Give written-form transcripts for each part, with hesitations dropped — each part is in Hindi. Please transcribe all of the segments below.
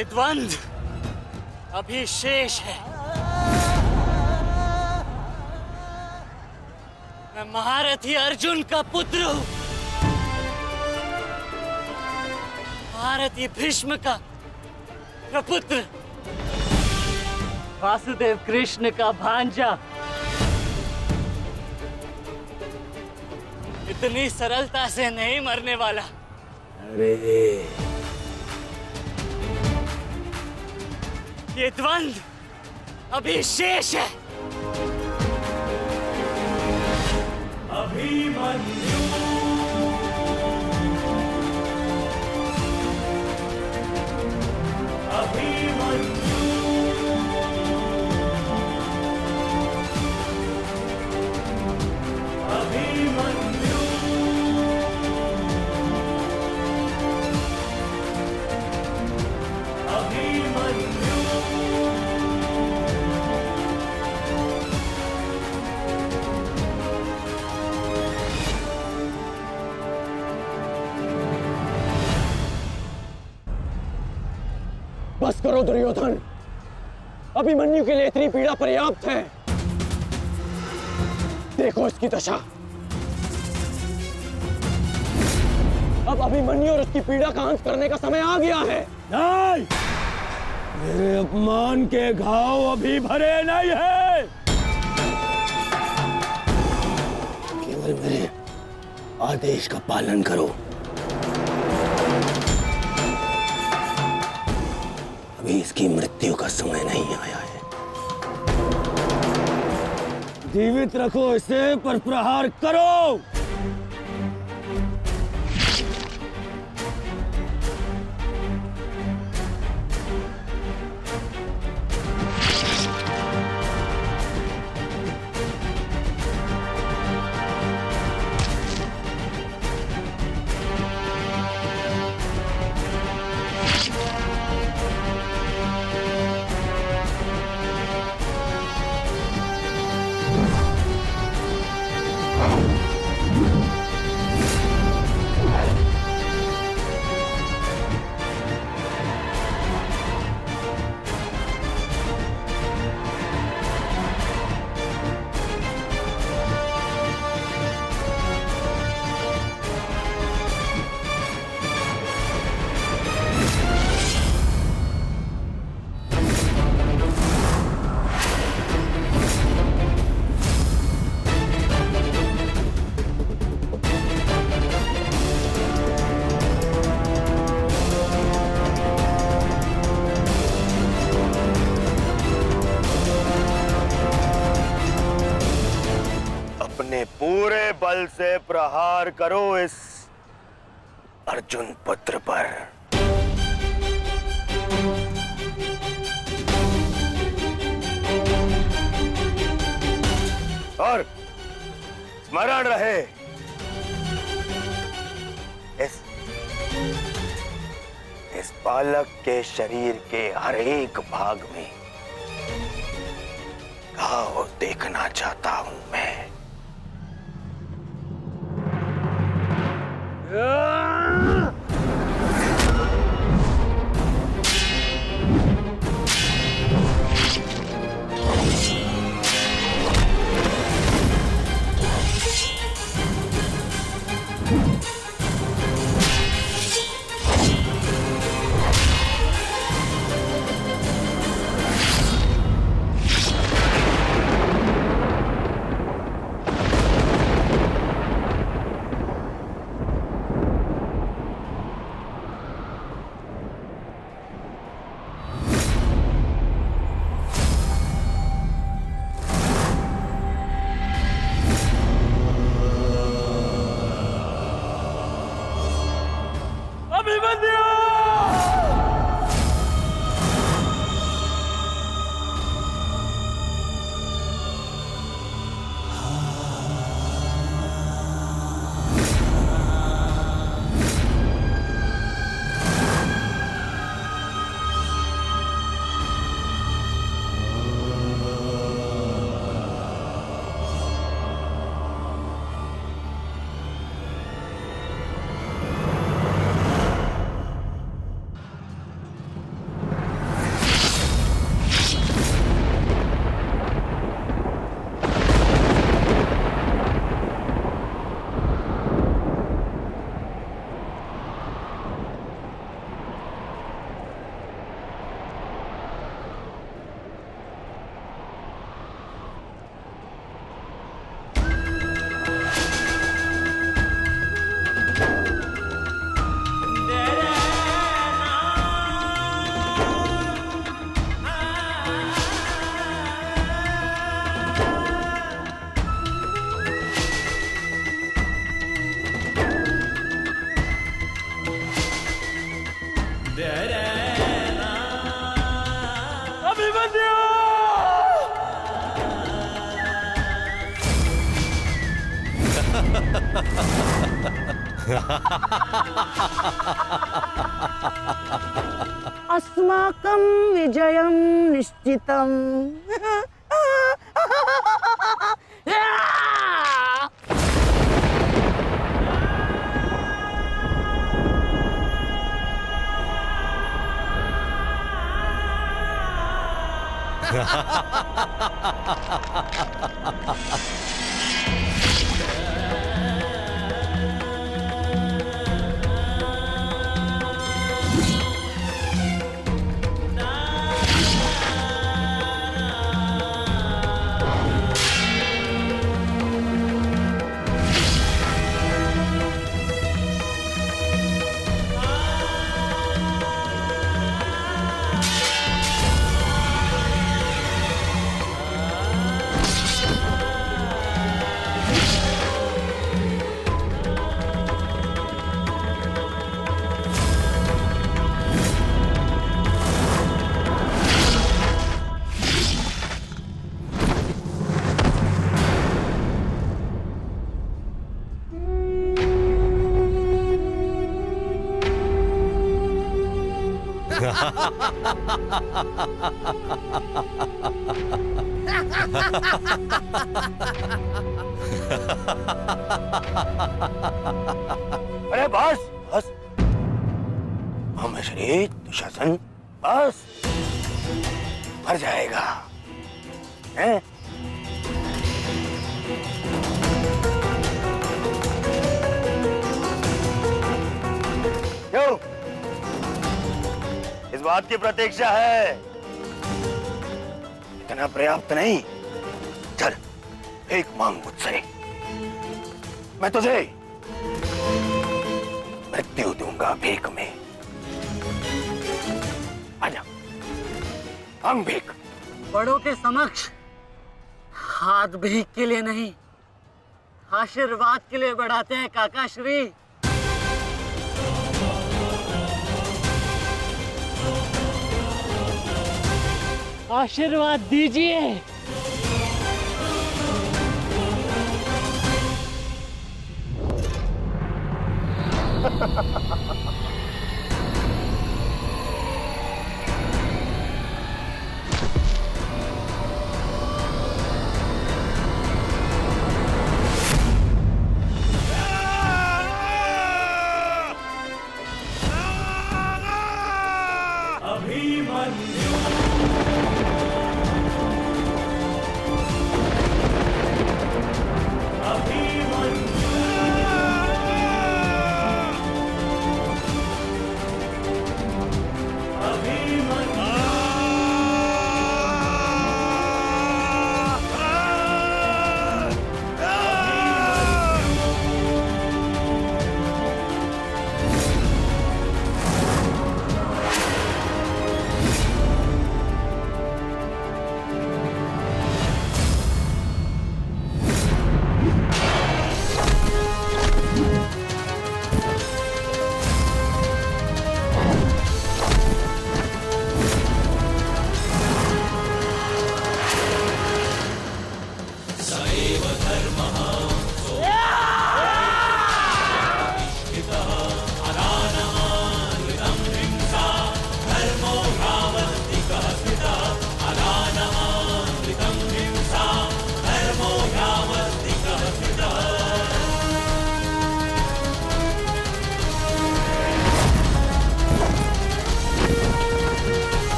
ये द्वंद्व अभी शेष है। मैं महारथी अर्जुन का पुत्र हूं, महारथी भीष्म का प्रपुत्र, वासुदेव कृष्ण का भांजा। इतनी सरलता से नहीं मरने वाला। अरे ये द्वंद्व अभी शेष है। अभिमन्यु अभिमन्यु अभिमन्यु अभिमन्यु बस करो दुर्योधन, अभिमन्यु के लिए इतनी पीड़ा पर्याप्त है। देखो इसकी दशा। अब अभिमन्यु और उसकी पीड़ा का अंत करने का समय आ गया है। नहीं, मेरे अपमान के घाव अभी भरे नहीं है। केवल मेरे आदेश का पालन करो। अभी इसकी मृत्यु का समय नहीं आया है। जीवित रखो इसे, पर प्रहार करो। पूरे बल से प्रहार करो इस अर्जुन पुत्र पर। और स्मरण रहे, इस बालक के शरीर के हर एक भाग में घाव देखना चाहता हूं मैं। अभिमन्यु! अस्माकं विजयं निश्चितम्। अरे बस बस महामंत्री दुशासन बस मर जाएगा हैं? क्यों इस बात की प्रतीक्षा है? इतना पर्याप्त नहीं? चल एक मांग मुझसे, मैं तुझे मृत्यु दूंगा भीख में। आजा, मांग भीख। बड़ों के समक्ष हाथ भीख के लिए नहीं, आशीर्वाद के लिए बढ़ाते हैं काका श्री। आशीर्वाद दीजिए।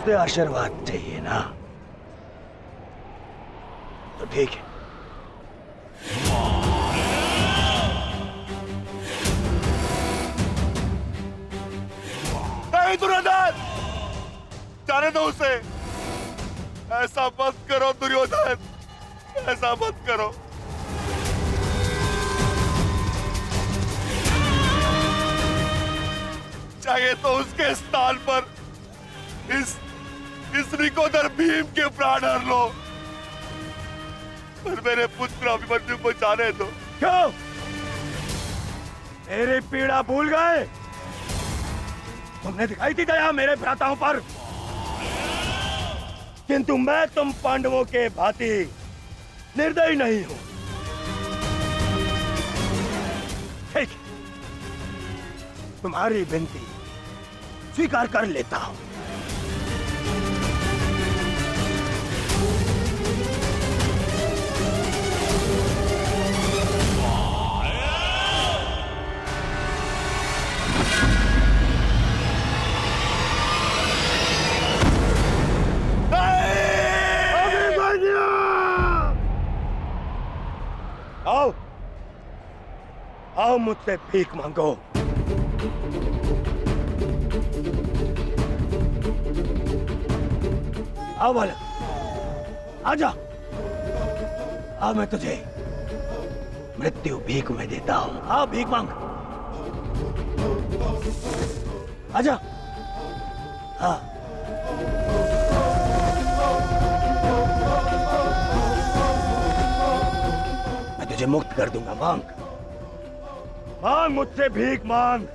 मुझसे आशीर्वाद चाहिए ना, तो ठीक है। नहीं दुर्योधन, जाने दो उसे। ऐसा मत करो दुर्योधन, ऐसा मत करो। चाहिए तो उसके स्थान पर इस रिकोदर भीम के प्राण हर लो, पर मेरे पुत्र अभिमन्यु को जाने दो। क्यों? मेरी पीड़ा भूल गए? तुमने दिखाई थी दया मेरे भ्राताओं पर, किंतु मैं तुम पांडवों के भांति निर्दयी नहीं हूं। ठीक, तुम्हारी विनती स्वीकार कर लेता हूं। आओ, आओ मुझसे भीख मांगो। आओ बालक, आजा। आ मैं तुझे मृत्यु भीख में देता हूं। आओ भीख मांग, आजा। हाँ, मैं तुझे मुक्त कर दूंगा। मांग, मांग मुझसे भीख मांग।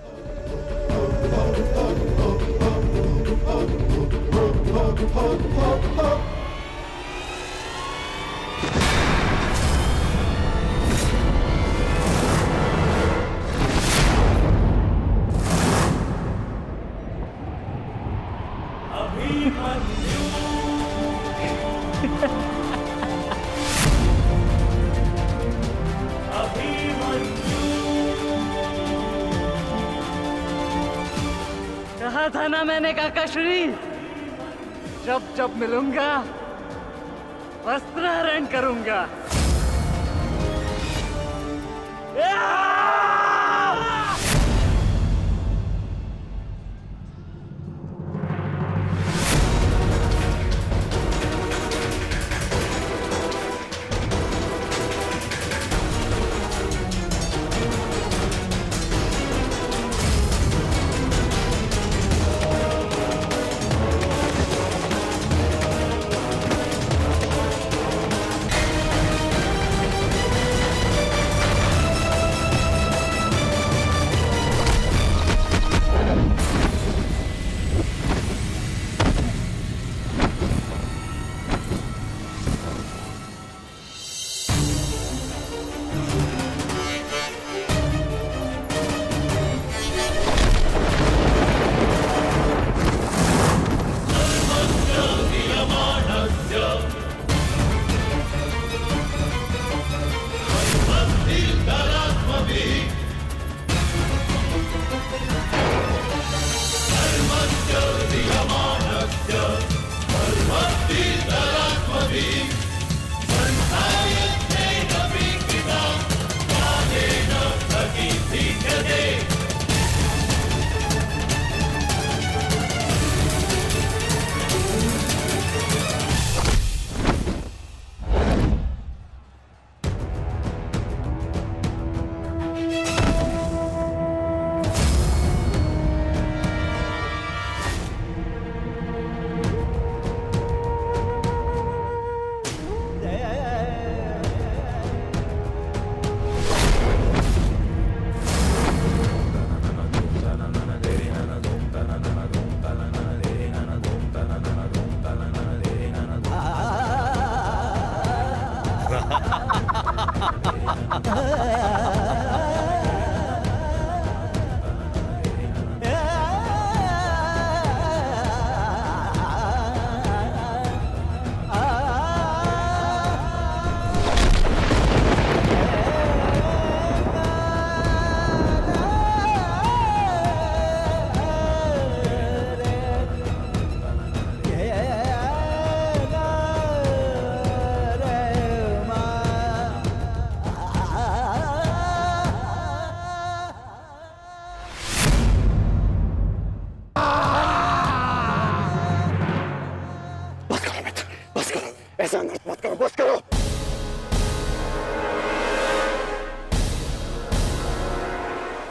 कहा था ना मैंने काकाश्री, जब जब मिलूंगा वस्त्रहरण करूंगा।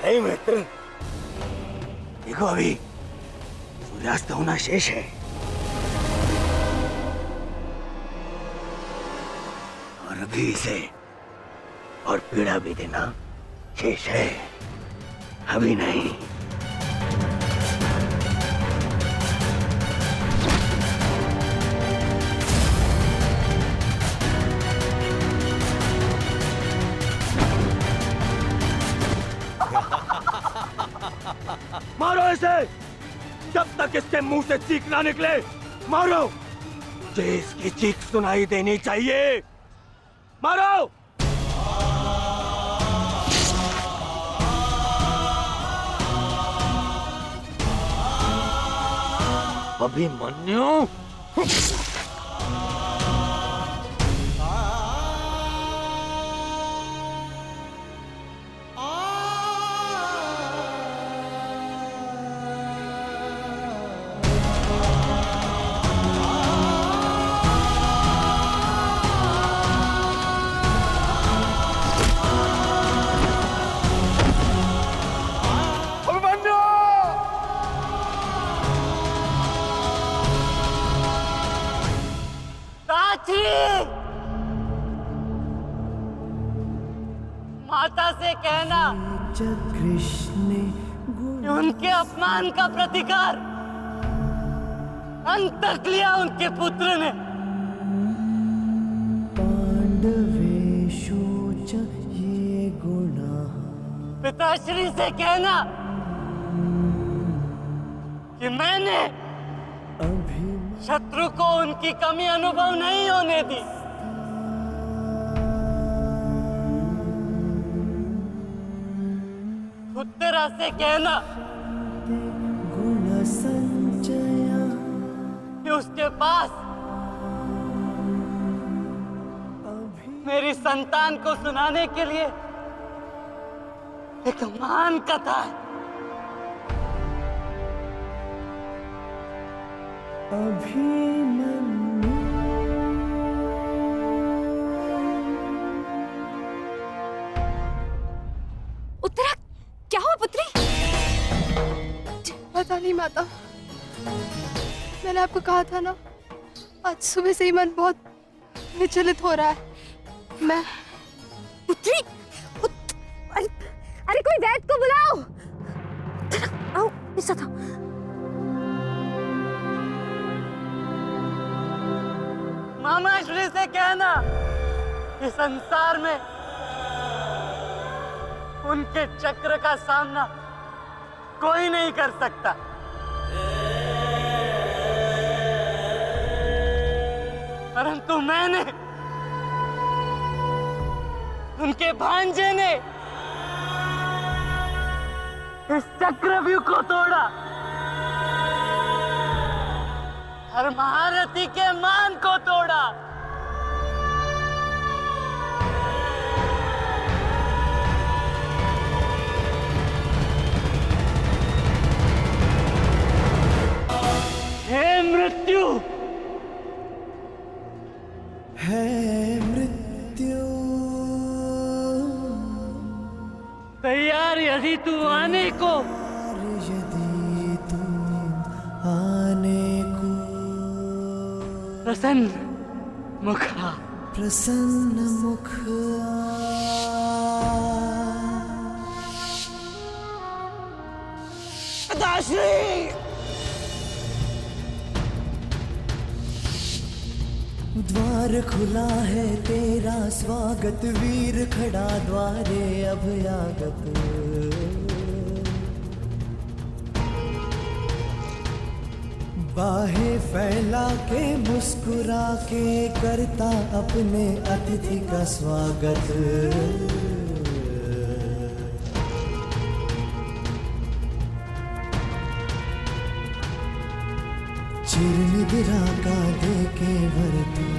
नहीं मित्र, देखो अभी सूर्यास्त होना शेष है और अभी इसे और पीड़ा भी देना शेष है, अभी नहीं। मारो इसे जब तक इसके मुंह से चीख ना निकले, मारो। मुझे इसकी चीख सुनाई देनी चाहिए, मारो। अभिमन्यु, माता से कहना कि उनके अपमान का प्रतिकार अंत तक लिया उनके पुत्र ने। पिताश्री से कहना कि मैंने शत्रु को उनकी कमी अनुभव नहीं होने दी। उत्तरा से कहना कि उसके पास मेरी संतान को सुनाने के लिए एक महान कथा है। उत्तरा, क्या हुआ पुत्री? पता नहीं माता, मैंने आपको कहा था ना, आज सुबह से ही मन बहुत विचलित हो रहा है। मैं पुत्री, अरे कोई वैद्य को बुलाओ। आओ, ऐसा था। मामा श्री से कहना कि संसार में उनके चक्र का सामना कोई नहीं कर सकता। परंतु मैंने, उनके भांजे ने इस चक्रव्यूह को तोड़ा और महारथी के मान को तोड़ा। हे मृत्यु, है मृत्यु, तैयार यदि तू आने को, यदि तू आने को, प्रसन्न मुखा, प्रसन्न मुख पिताश्री, द्वार खुला है तेरा स्वागत, वीर खड़ा द्वारे अभयागत। बाहें फैला के मुस्कुरा के करता अपने अतिथि का स्वागत। चिरनिद्रा का देके भरती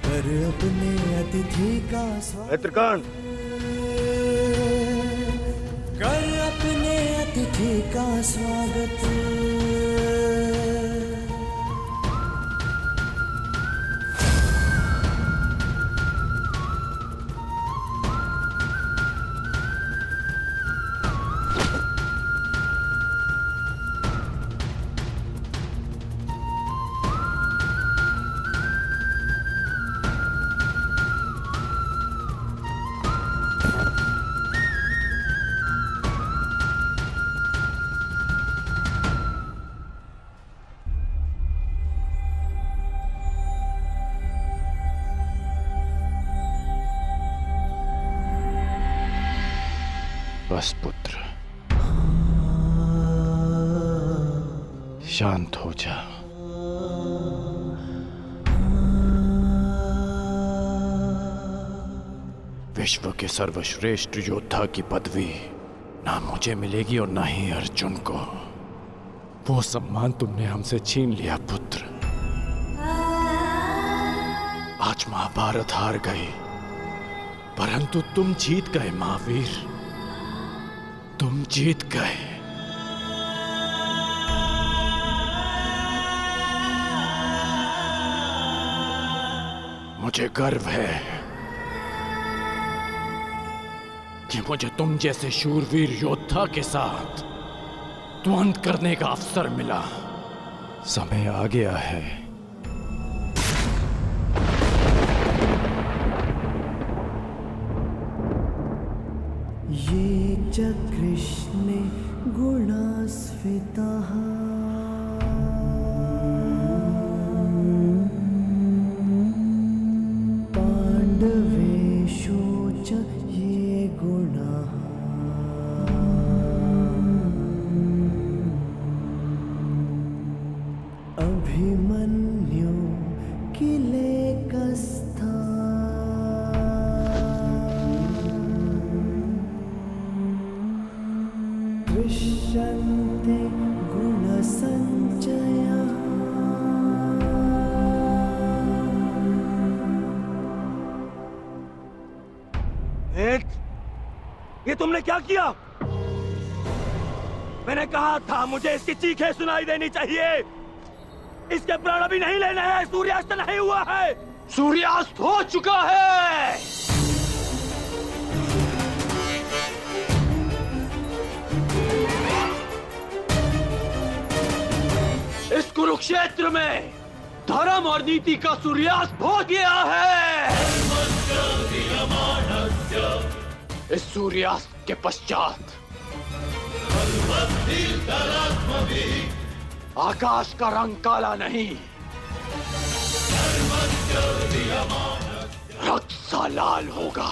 कर अपने अतिथि का स्वागत। कर अपने अतिथि का स्वागत। बस पुत्र, शांत हो जा। विश्व के सर्वश्रेष्ठ योद्धा की पदवी ना मुझे मिलेगी और ना ही अर्जुन को। वो सम्मान तुमने हमसे छीन लिया पुत्र। आज महाभारत हार गई, परंतु तुम जीत गए महावीर, तुम जीत गए। मुझे गर्व है कि मुझे तुम जैसे शूरवीर योद्धा के साथ द्वंद्व करने का अवसर मिला। समय आ गया है। ये च कृष्णे गुणास्फितः पाण्डवेषु च ये गुणाः अभिमन्यु किलेकस्था दृश्यन्ते गुणसञ्चयः। ये तुमने क्या किया? मैंने कहा था मुझे इसकी चीखें सुनाई देनी चाहिए। इसके प्राण अभी नहीं लेने हैं। सूर्यास्त नहीं हुआ है। सूर्यास्त हो चुका है। इस कुरुक्षेत्र में धर्म और नीति का सूर्यास्त हो गया है। इस सूर्यास्त के पश्चात आकाश का रंग काला नहीं, रक्त सा लाल होगा।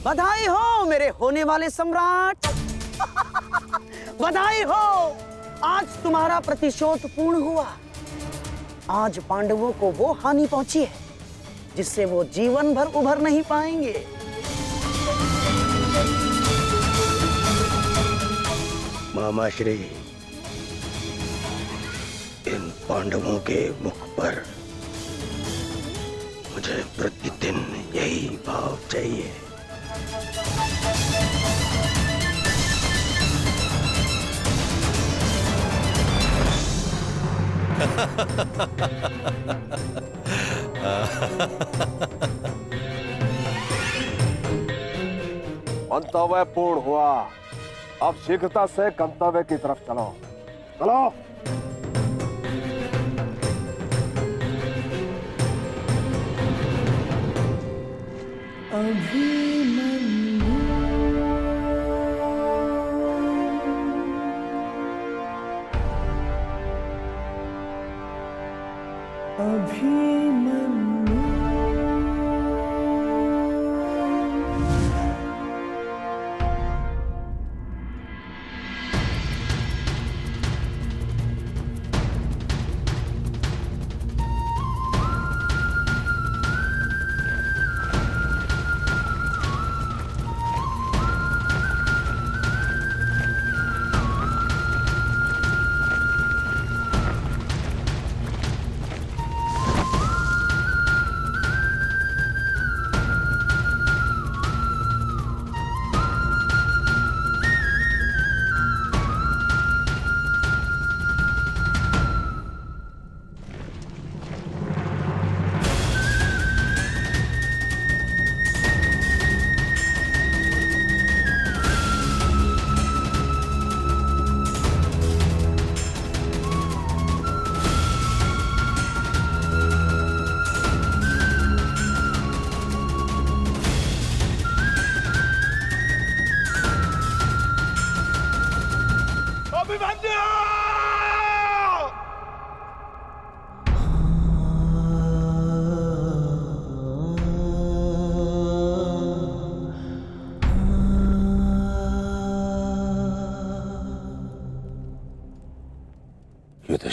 बधाई हो मेरे होने वाले सम्राट। बधाई हो, आज तुम्हारा प्रतिशोध पूर्ण हुआ। आज पांडवों को वो हानि पहुंची है जिससे वो जीवन भर उभर नहीं पाएंगे। मामा श्री, इन पांडवों के मुख पर मुझे प्रतिदिन यही भाव चाहिए। मंतव्य पूर्ण हुआ। अब शीघ्रता से गंतव्य की तरफ चलो। चलो। अभिमन्यु अभिमन्यु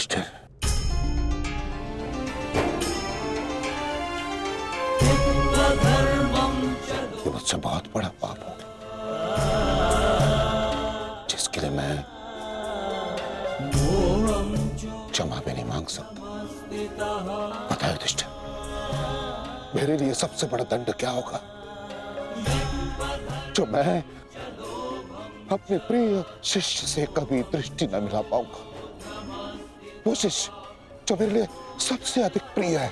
युधिष्ठिर, ये मुझसे बहुत बड़ा पाप हो जिसके लिए मैं क्षमा भी नहीं मांग सकता। पता है युधिष्ठिर, मेरे लिए सबसे बड़ा दंड क्या होगा? जो मैं अपने प्रिय शिष्य से कभी दृष्टि न मिला पाऊंगा, वो शिष्य जो मेरे लिए सबसे अधिक प्रिय है,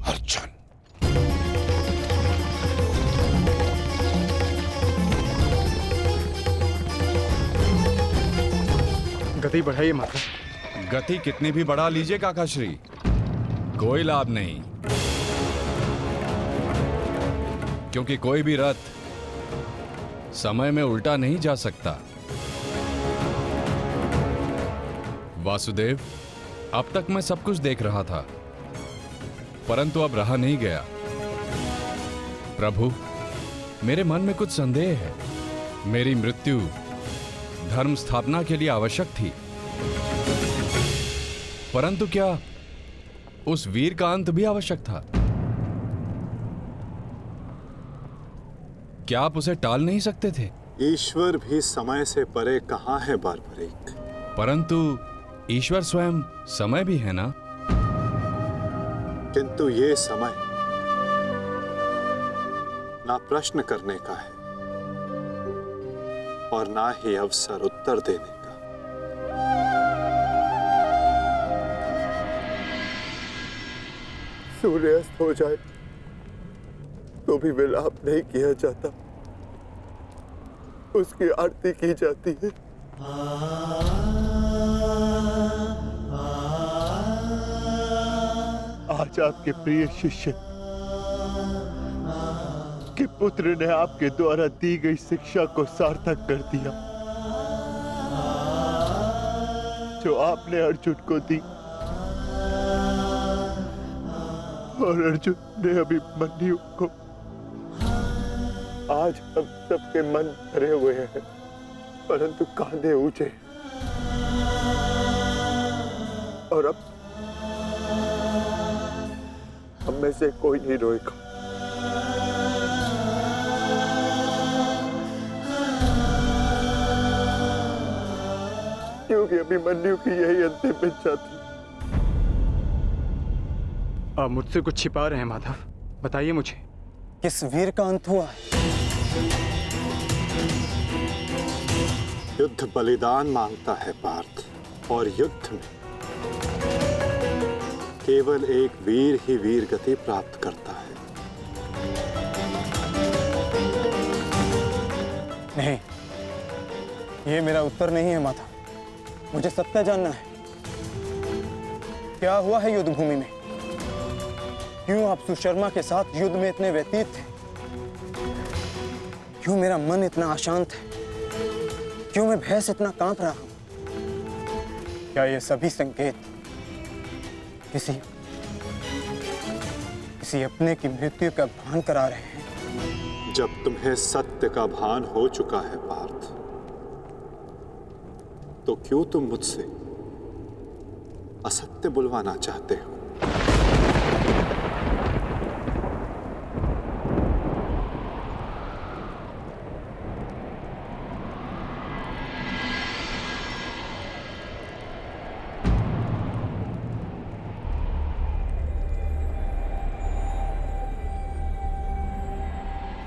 अर्जुन। गति बढ़ाइए माता। गति कितनी भी बढ़ा लीजिए काकाश्री, कोई लाभ नहीं, क्योंकि कोई भी रथ समय में उल्टा नहीं जा सकता। वासुदेव, अब तक मैं सब कुछ देख रहा था, परंतु अब रहा नहीं गया। प्रभु, मेरे मन में कुछ संदेह है। मेरी मृत्यु धर्म स्थापना के लिए आवश्यक थी, परंतु क्या उस वीर का अंत भी आवश्यक था? क्या आप उसे टाल नहीं सकते थे? ईश्वर भी समय से परे कहाँ है बारबरीक? परंतु ईश्वर स्वयं समय भी है ना? किंतु ये समय ना प्रश्न करने का है और ना ही अवसर उत्तर देने का। सूर्यास्त हो जाए तो भी विलाप नहीं किया जाता, उसकी आरती की जाती है। आज आपके प्रिय शिष्य के पुत्र ने आपके द्वारा दी गई शिक्षा को सार्थक कर दिया, जो आपने अर्जुन को दी, और अर्जुन ने अभिमन्यु को। आज हम सबके मन भरे हुए हैं, परंतु कांधे ऊंचे, और अब हम में से कोई नहीं रोएगा। क्योंकि अभिमन्यु की यही अंतिम इच्छा थी। आप मुझसे कुछ छिपा रहे हैं माधव, बताइए मुझे। किस वीर का अंत हुआ? युद्ध बलिदान मांगता है पार्थ, और युद्ध में केवल एक वीर ही वीर गति प्राप्त करता है। नहीं, ये मेरा उत्तर नहीं है माता। मुझे सत्य जानना है। क्या हुआ है युद्ध भूमि में? क्यों आप सुशर्मा के साथ युद्ध में इतने व्यतीत थे? क्यों मेरा मन इतना अशांत है? क्यों मैं भय से इतना कांप रहा हूं? क्या ये सभी संकेत किसी अपने की मृत्यु का भान करा रहे हैं? जब तुम्हें सत्य का भान हो चुका है पार्थ, तो क्यों तुम मुझसे असत्य बुलवाना चाहते हो?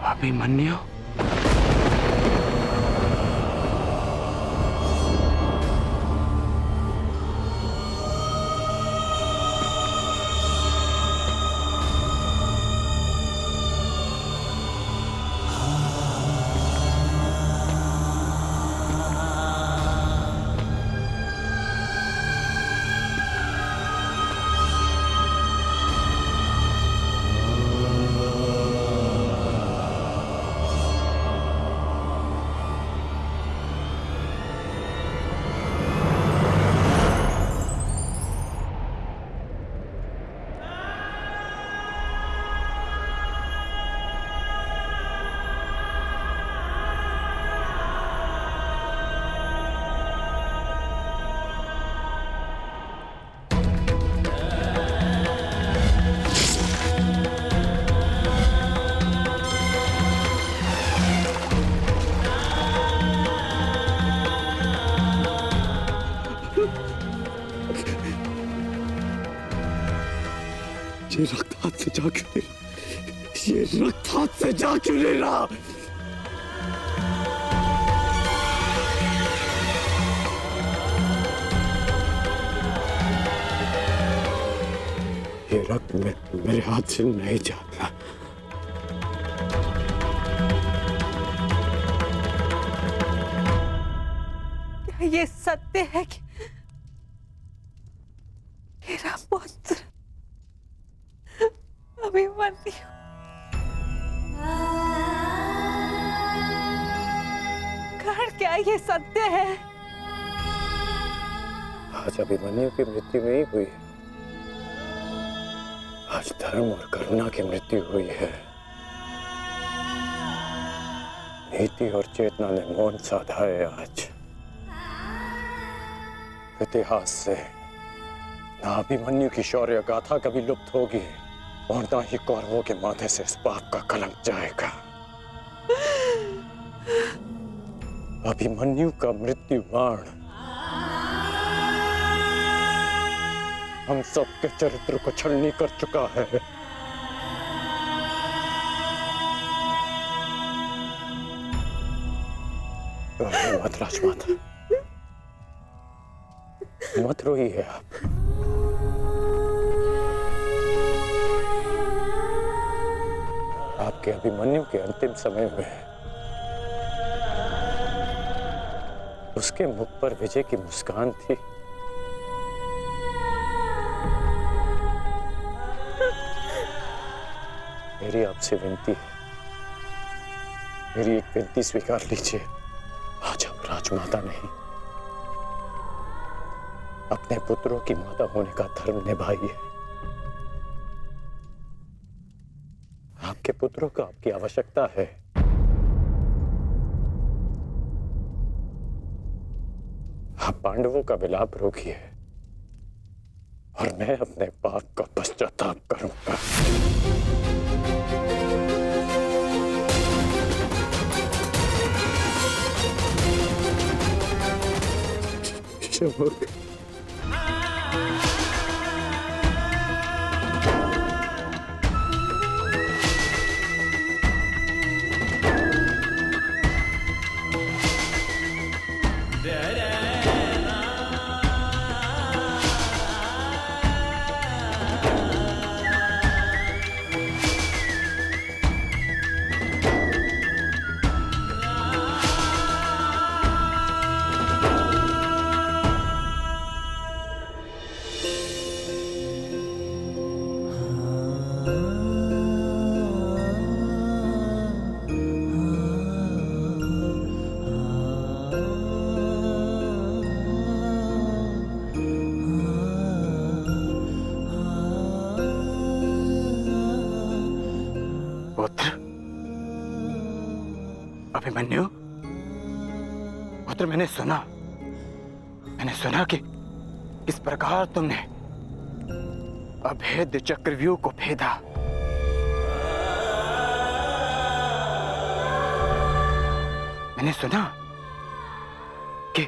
अभिमन्यु? ये रक्त हाथ से जा क्यों नहीं रहा? ये रक्त हाथ से जा क्यों नहीं रहा? ये रक्त मेरे हाथ से नहीं जा रहा। क्या ये सत्य है कि मेरा पुत्र अभिमन्यु कर्ण, क्या ये सत्य है? आज अभिमन्यु की मृत्यु नहीं हुई है, आज धर्म और करुणा की मृत्यु हुई है। नीति और चेतना ने मौन साधा है। आज इतिहास से ना अभिमन्यु की शौर्य गाथा कभी लुप्त होगी और ना ही कौरवों के माथे से इस पाप का कलंक जाएगा। अभिमन्यु का मृत्यु बाण हम सबके चरित्र को छलनी कर चुका है। मत राजमाता, मत रोइए आप। आपके अभिमन्यु के अंतिम समय में उसके मुख पर विजय की मुस्कान थी। मेरी आपसे विनती है, मेरी एक विनती स्वीकार लीजिए। आज आप राजमाता नहीं, अपने पुत्रों की माता होने का धर्म निभाइए। आपके पुत्रों को आपकी आवश्यकता है। आप पांडवों का विलाप रोकिए और मैं अपने पाप का पश्चाताप करूंगा। शमुक, अभिमन्यु, पुत्र, मैंने सुना कि इस प्रकार तुमने अभेद्य चक्रव्यूह को भेदा। मैंने सुना कि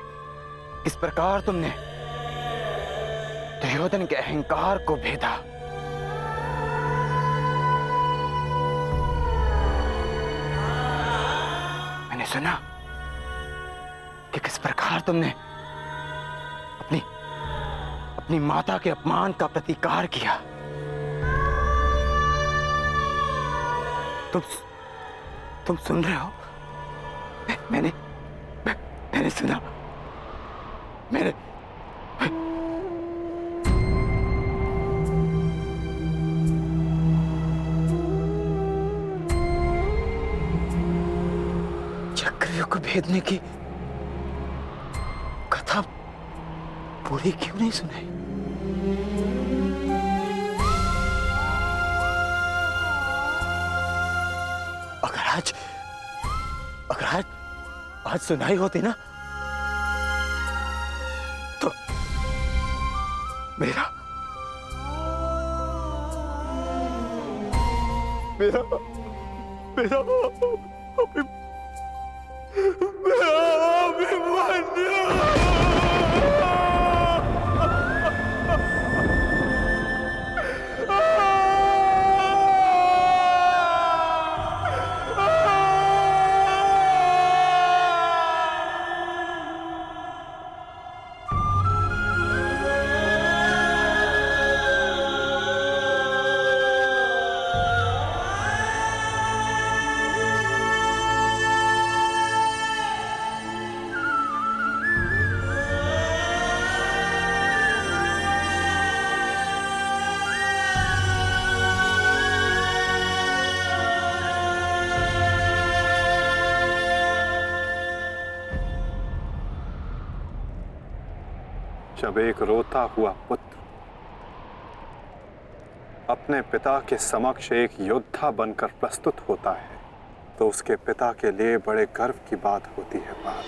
इस प्रकार तुमने दुर्योधन के अहंकार को भेदा। मैंने सुना कि किस प्रकार तुमने अपनी माता के अपमान का प्रतिकार किया। तुम सुन रहे हो? मैंने सुना। मैंने चक्रव्यूह को भेदने की कथा पूरी क्यों नहीं सुनाई? अगर आज सुनाई होती ना तो मेरा अभिमन्यु। जब एक रोता हुआ पुत्र अपने पिता के समक्ष एक योद्धा बनकर प्रस्तुत होता है तो उसके पिता के लिए बड़े गर्व की बात होती है बात।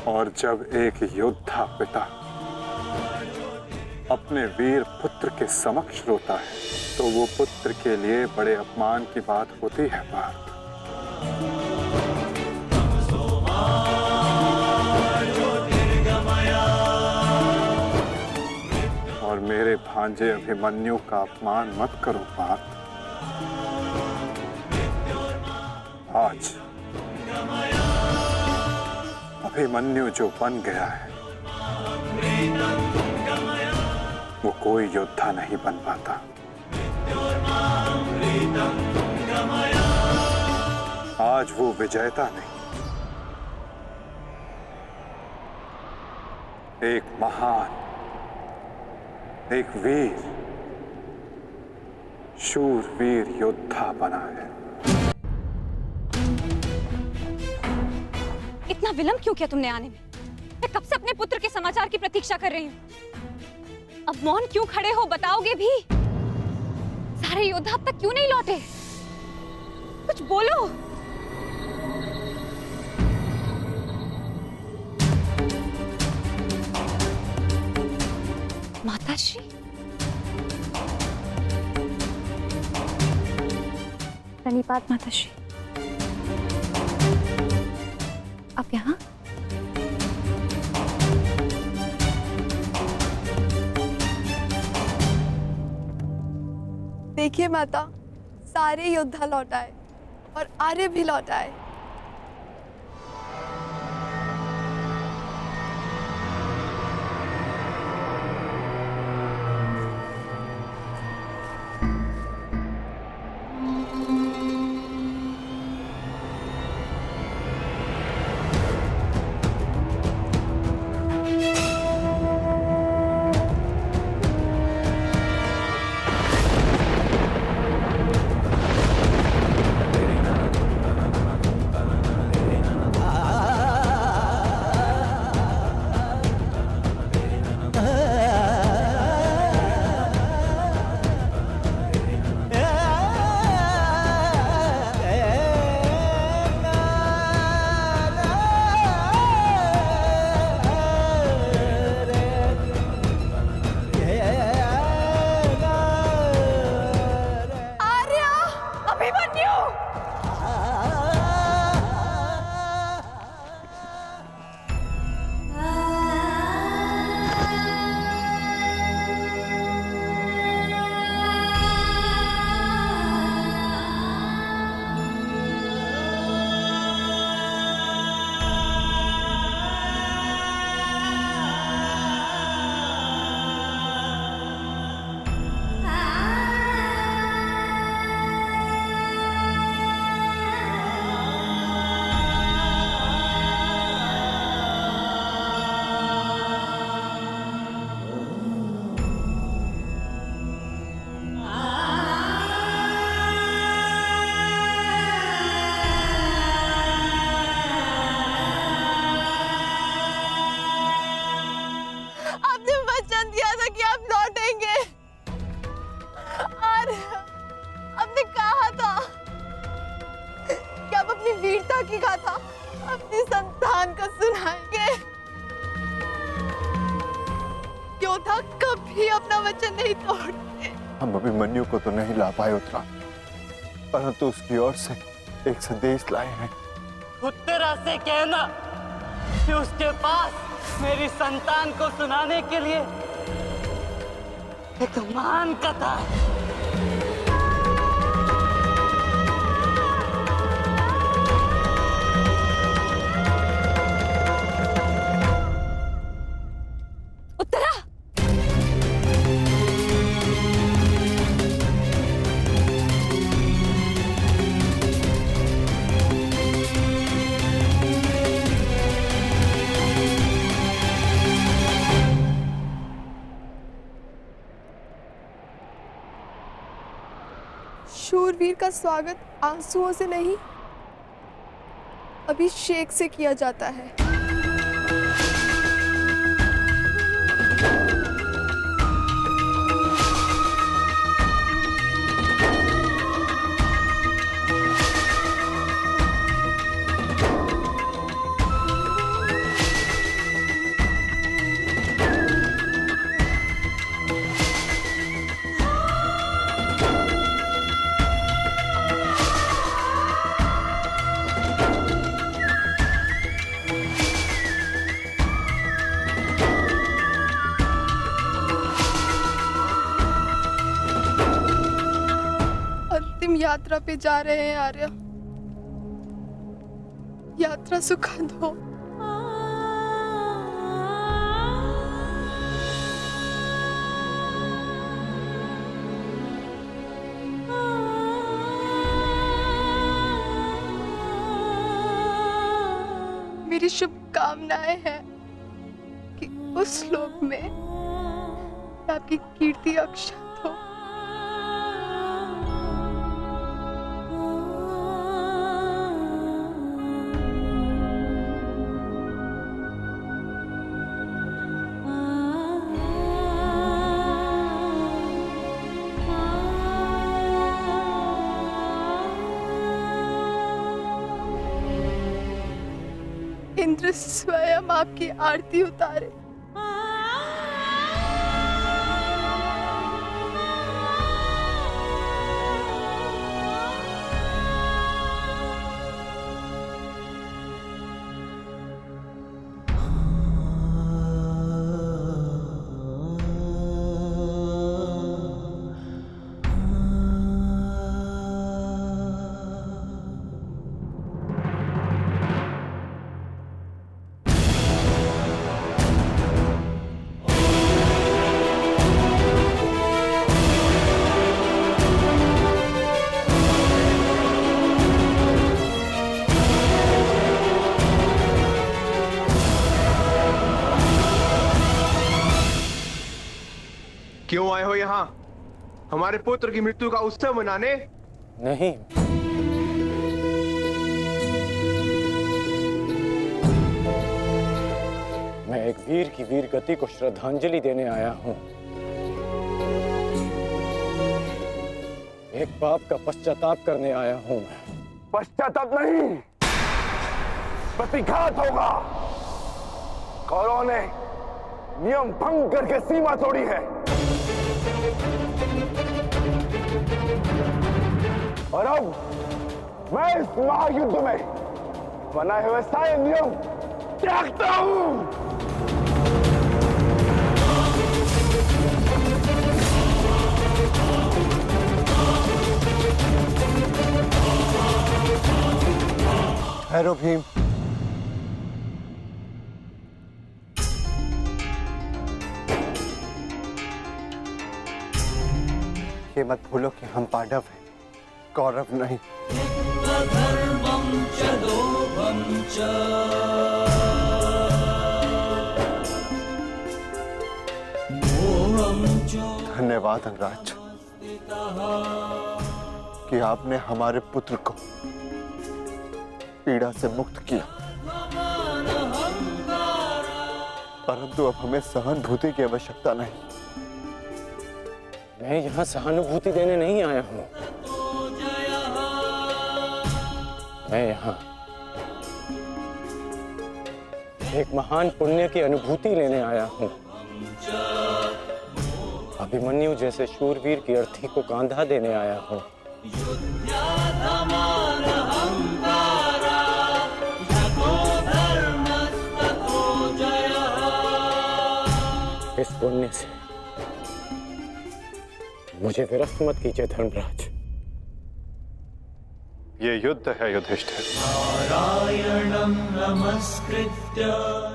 और जब एक योद्धा पिता अपने वीर पुत्र के समक्ष रोता है तो वो पुत्र के लिए बड़े अपमान की बात होती है बात। और मेरे भांजे अभिमन्यु का अपमान मत करो बात। आज अभिमन्यु जो बन गया है वो कोई योद्धा नहीं बन पाता। आज वो विजेता नहीं, एक महान, एक वीर, शूरवीर योद्धा बना है। इतना विलंब क्यों किया तुमने आने में? मैं कब से अपने पुत्र के समाचार की प्रतीक्षा कर रही हूँ। अब मौन क्यों खड़े हो, बताओगे भी? सारे योद्धा अब तक क्यों नहीं लौटे? कुछ बोलो। माताश्री, प्रणिपात माताश्री। आप यहाँ? देखिए माता, सारे योद्धा लौट आए और आर्य भी लौट आए। वीरता की गाथा अपनी संतान को सुनाएंगे। योद्धा कभी अपना वचन नहीं तोड़ते। हम अभिमन्यु को तो नहीं ला पाए उत्तरा, परंतु उसकी ओर से एक संदेश लाए हैं। उत्तरा से कहना कि उसके पास मेरी संतान को सुनाने के लिए एक महान कथा है। शूरवीर का स्वागत आंसुओं से नहीं अभिषेक से किया जाता है। अंतिम यात्रा पे जा रहे हैं आर्या। यात्रा सुखद हो। मेरी शुभकामनाएं हैं कि उस लोक में आपकी कीर्ति अक्षत हो। इंद्र स्वयं आपकी आरती उतारे। क्यों आए हो यहाँ? हमारे पुत्र की मृत्यु का उत्सव मनाने? नहीं, मैं एक वीर की वीर गति को श्रद्धांजलि देने आया हूँ। एक पाप का पश्चाताप करने आया हूँ मैं। पश्चाताप नहीं, प्रतिघात होगा। कौरवों ने नियम भंग करके सीमा तोड़ी है और अब मैं इस महायुद्ध में बनाए हुए सारे नियम त्यागता हूं। ठहरो भीम। ये मत भूलो कि हम पांडव हैं, कौरव नहीं। धन्यवाद अंगराज कि आपने हमारे पुत्र को पीड़ा से मुक्त किया, परंतु अब हमें सहानुभूति की आवश्यकता नहीं। मैं यहाँ सहानुभूति देने नहीं आया हूँ, मैं यहाँ एक महान पुण्य की अनुभूति लेने आया हूँ। अभिमन्यु जैसे शूरवीर की अर्थी को कांधा देने आया हूँ। इस पुण्य से मुझे विरक्त मत कीजिए धर्मराज। ये युद्ध है युधिष्ठिर,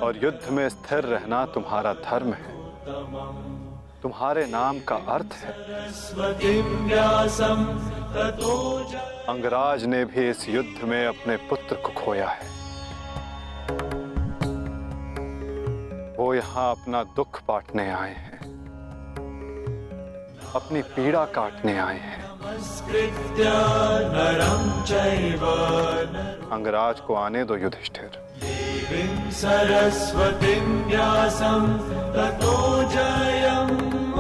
और युद्ध में स्थिर रहना तुम्हारा धर्म है, तुम्हारे नाम का अर्थ है। अंगराज ने भी इस युद्ध में अपने पुत्र को खोया है। वो यहाँ अपना दुख बांटने आए हैं, अपनी पीड़ा काटने आए हैं। अंगराज को आने दो युधिष्ठिर। सरस्वतीं व्यासं ततो जयमुदीरये।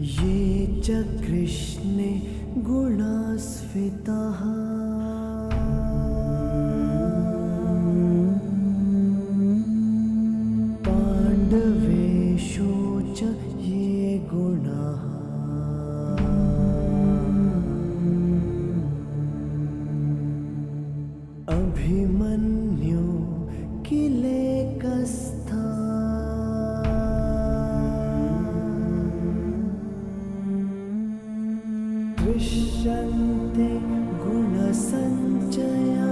ये च कृष्णे गुणास्फिताः पाण्डवेषु च ये गुणाः अभिमन्यु किलेकस्था दृश्यन्ते गुणसञ्चयः।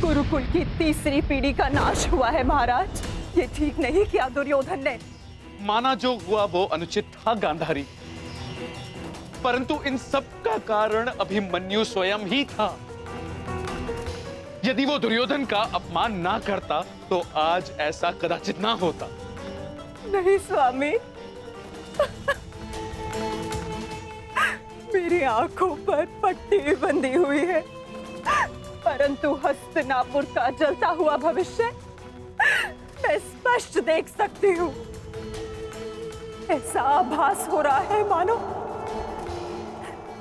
गुरुकुल की तीसरी पीढ़ी का नाश हुआ है महाराज। ये ठीक नहीं किया दुर्योधन ने। माना जो हुआ वो अनुचित था गांधारी, परंतु इन सब का कारण अभिमन्यु स्वयं ही था। यदि वो दुर्योधन का अपमान ना करता तो आज ऐसा कदाचित ना होता। नहीं स्वामी, मेरी आंखों पर पट्टी बंधी हुई है, परंतु हस्तिनापुर का जलता हुआ भविष्य मैं स्पष्ट देख सकती हूँ। ऐसा आभास हो रहा है मानो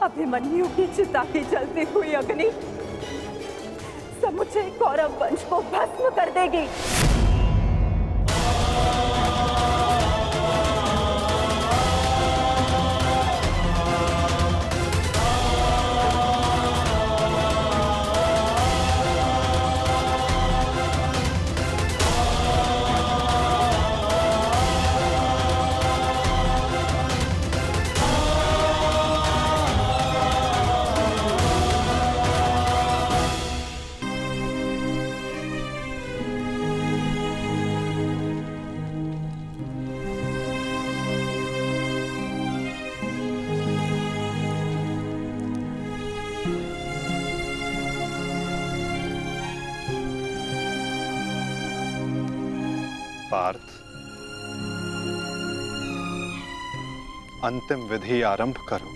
अभिमन्यु की चिता की जलती हुई अग्नि समुचे कौरव वंश को भस्म कर देगी। पार्थ, अंतिम विधि आरंभ करो।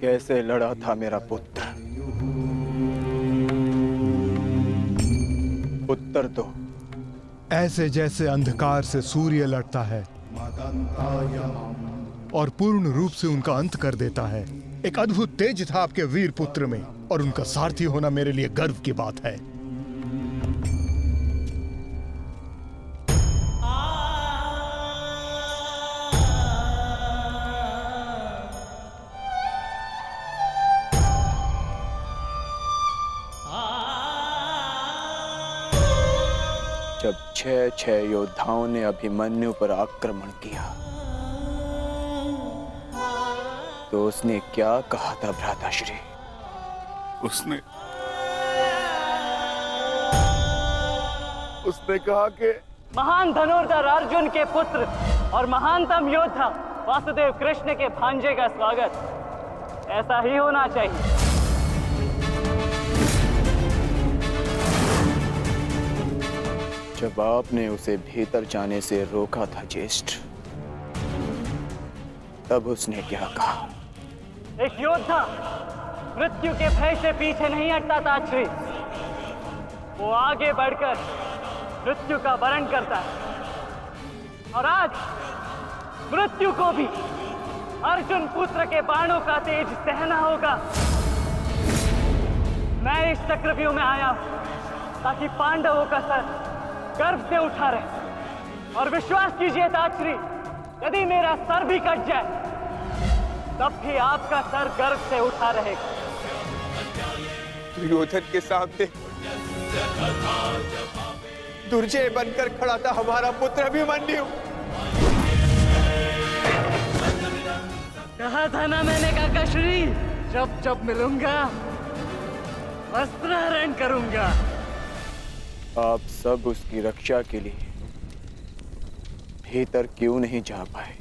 कैसे लड़ा था मेरा पुत्र, उत्तर दो। ऐसे जैसे अंधकार से सूर्य लड़ता है और पूर्ण रूप से उनका अंत कर देता है। एक अद्भुत तेज था आपके वीर पुत्र में, और उनका सारथी होना मेरे लिए गर्व की बात है। जब 6 योद्धाओं ने अभिमन्यु पर आक्रमण किया तो उसने क्या कहा था भ्राताश्री? उसने कहा कि महान धनुर्धर अर्जुन के पुत्र और महानतम योद्धा वासुदेव कृष्ण के भांजे का स्वागत ऐसा ही होना चाहिए। जब आपने उसे भीतर जाने से रोका था ज्येष्ठ, तब उसने क्या कहा? एक योद्धा मृत्यु के भय से पीछे नहीं हटता था श्री, वो आगे बढ़कर मृत्यु का वरण करता है। और आज मृत्यु को भी अर्जुन पुत्र के बाणों का तेज सहना होगा। मैं इस चक्रव्यूह में आया हूं ताकि पांडवों का सर गर्व से उठा रहे। और विश्वास कीजिए ताश्री, यदि मेरा सर भी कट जाए तब भी आपका सर गर्व से उठा रहेगा। दुर्योधन के सामने दुर्जय बनकर खड़ा था हमारा पुत्र अभिमन्यु। कहा था ना मैंने काकाश्री, जब जब मिलूंगा वस्त्रहरण करूंगा। आप सब उसकी रक्षा के लिए भीतर क्यों नहीं जा पाए?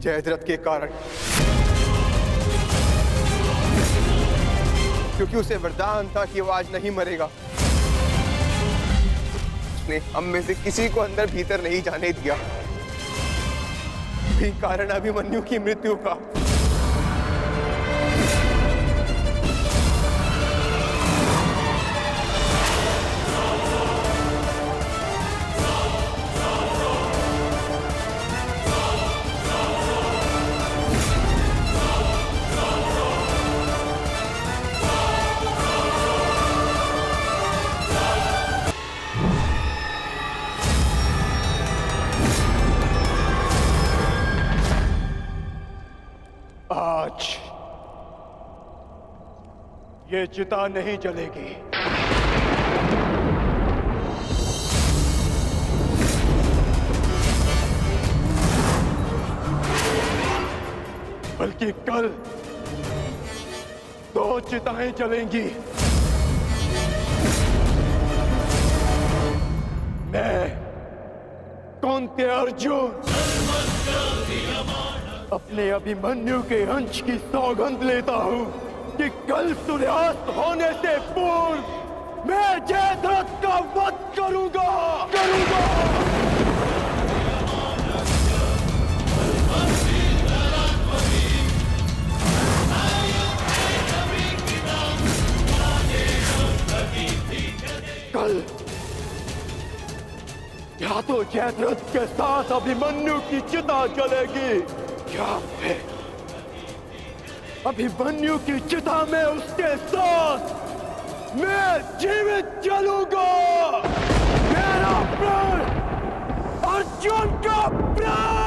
जयद्रथ के कारण, क्योंकि उसे वरदान था कि वो आज नहीं मरेगा। उसने हम में से किसी को अंदर भीतर नहीं जाने दिया, भी कारण अभिमन्यु की मृत्यु का। आज ये चिता नहीं जलेगी। बल्कि कल 2 चिताएं जलेंगी। मैं कौंते अर्जुन अपने अभिमन्यु के अंश की सौगंध लेता हूं कि कल सूर्यास्त होने से पूर्व मैं जयद्रथ का वध करूंगा। कल या तो जयद्रथ के साथ अभिमन्यु की चिता जलेगी, या फिर अभिमन्यु की चिता में उसके साथ मैं जीवित जलूंगा। मेरा प्राण अर्जुन का प्राण।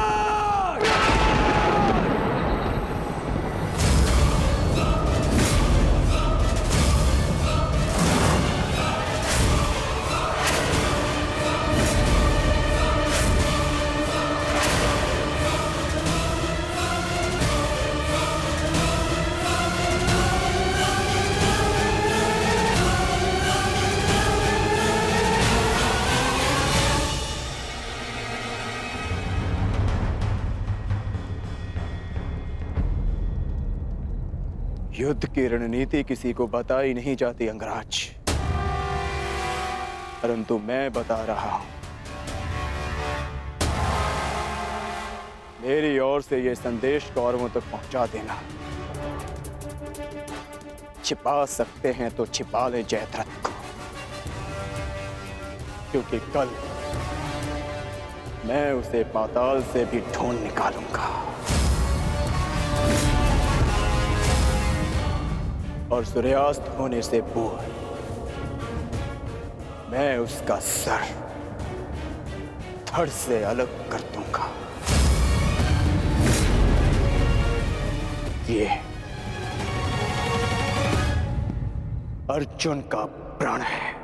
युद्ध की रणनीति किसी को बताई नहीं जाती अंगराज, परंतु मैं बता रहा हूं। मेरी ओर से ये संदेश कौरवों तक पहुंचा देना। छिपा सकते हैं तो छिपा ले जयद्रथ को, क्योंकि कल मैं उसे पाताल से भी ढूंढ निकालूंगा और सूर्यास्त होने से पूर्व मैं उसका सर धड़ से अलग कर दूंगा। ये अर्जुन का प्रण है।